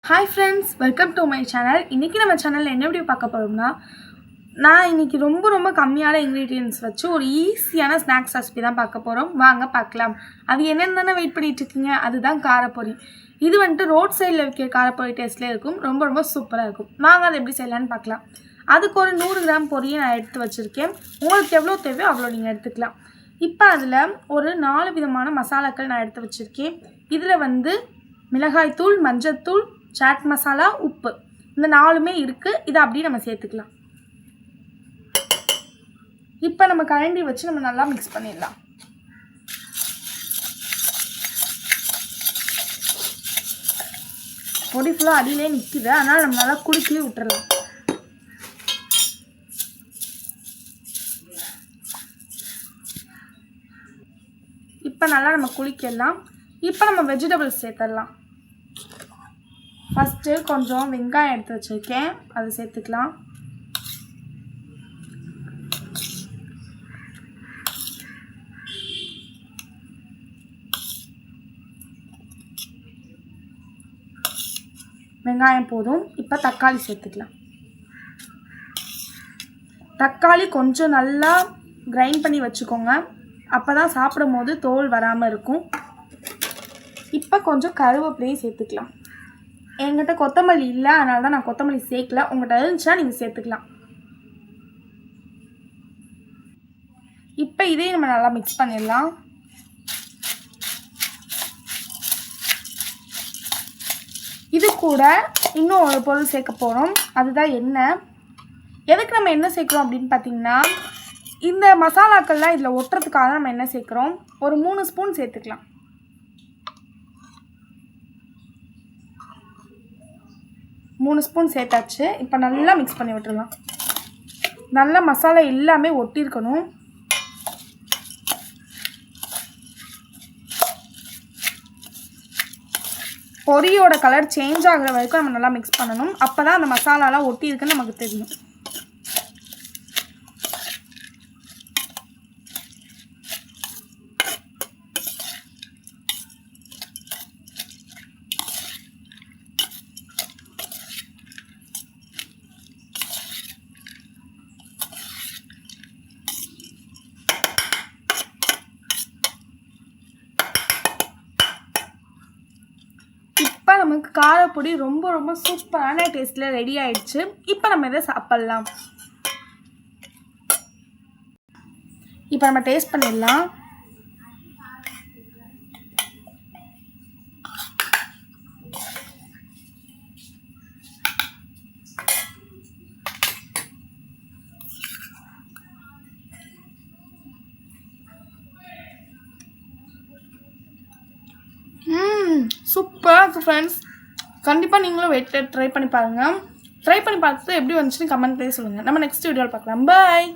Hi friends, welcome to my channel. இன்றைக்கி நம்ம சேனலில் என்ன வீடியோ பார்க்க போகிறோம்னா, நான் இன்றைக்கி ரொம்ப கம்மியான இன்க்ரீடியன்ஸ் வச்சு ஒரு ஈஸியான ஸ்நாக்ஸ் ரெசிபி தான் பார்க்க போகிறோம். வாங்க பார்க்கலாம். அது என்னென்னு தானே வெயிட் பண்ணிகிட்ருக்கீங்க. அதுதான் காரப்பொரி. இது வந்துட்டு ரோட் சைடில் விற்கிற காரப்பொரி டேஸ்ட்லேயே இருக்கும். ரொம்ப சூப்பராக இருக்கும். வாங்க அதை எப்படி செய்யலான்னு பார்க்கலாம். அதுக்கு ஒரு 100 கிராம் பொரியை நான் எடுத்து வச்சுருக்கேன். உங்களுக்கு எவ்வளோ தேவையோ அவ்வளோ நீங்கள் எடுத்துக்கலாம். இப்போ அதில் ஒரு 4 விதமான மசாலாக்கள் நான் எடுத்து வச்சுருக்கேன். இதில் மிளகாய்த்தூள், மஞ்சள்தூள், சாட் மசாலா, உப்பு, இந்த 4மே இருக்குது. இதை அப்படியே நம்ம சேர்த்துக்கலாம். இப்போ நம்ம கரண்டி வச்சு நம்ம நல்லா மிக்ஸ் பண்ணிடலாம். பொடி ஃபுல்லாக அடியிலே நிற்குது, அதனால் நம்ம நல்லா குலுக்கி விட்டுறலாம். இப்போ நல்லா நம்ம குலுக்கிடலாம். இப்போ நம்ம வெஜிடபிள்ஸ் சேர்த்துடலாம். ஃபஸ்ட்டு கொஞ்சம் வெங்காயம் எடுத்து வச்சுருக்கேன், அதை சேர்த்துக்கலாம். வெங்காயம் போதும். இப்போ தக்காளி சேர்த்துக்கலாம். தக்காளி கொஞ்சம் நல்லா கிரைண்ட் பண்ணி வச்சுக்கோங்க, அப்போ தான் சாப்பிடும் போது தோல் வராமல் இருக்கும். இப்போ கொஞ்சம் கருவேப்பிலையும் சேர்த்துக்கலாம். என்கிட்ட கொத்தமல்லி இல்லை, அதனால தான் நான் கொத்தமல்லி சேர்க்கல. உங்கள்கிட்ட இருந்துச்சுன்னா நீங்கள் சேர்த்துக்கலாம். இப்போ இதையும் நம்ம நல்லா மிக்ஸ் பண்ணிடலாம். இது கூட இன்னும் ஒரு பொருள் சேர்க்க போகிறோம். அதுதான் எண்ணெய். எதுக்கு நம்ம எண்ணெய் சேர்க்குறோம் அப்படின்னு பார்த்தீங்கன்னா, இந்த மசாலாக்கள்லாம் இதில் ஒட்டுறதுக்காக நம்ம எண்ணெய் சேர்க்குறோம். ஒரு 3 ஸ்பூன் சேர்த்துக்கலாம். மூணு ஸ்பூன் சேர்த்தாச்சு. இப்போ நல்லா மிக்ஸ் பண்ணி விட்டுருலாம். நல்லா மசாலா எல்லாமே ஒட்டியிருக்கணும். பொரியோட கலர் சேஞ்ச் ஆகிற வரைக்கும் நம்ம நல்லா மிக்ஸ் பண்ணணும். அப்போ தான் அந்த மசாலாலாம் ஒட்டியிருக்குன்னு நமக்கு தெரியும். இப்போ நமக்கு காரப்பொடி ரொம்ப சூப்பரான டேஸ்ட்டில் ரெடி ஆயிடுச்சு. இப்போ நம்ம இதை சாப்பிட்லாம். இப்போ நம்ம டேஸ்ட் பண்ணிடலாம். சூப்பராக இருக்குது ஃப்ரெண்ட்ஸ். கண்டிப்பாக நீங்களும் ட்ரை பண்ணி பாருங்கள். ட்ரை பண்ணி பார்த்துட்டு எப்படி வந்துச்சுன்னு கமெண்ட்லேயே சொல்லுங்கள். நம்ம நெக்ஸ்ட் வீடியோவில் பார்க்கலாம். பாய்.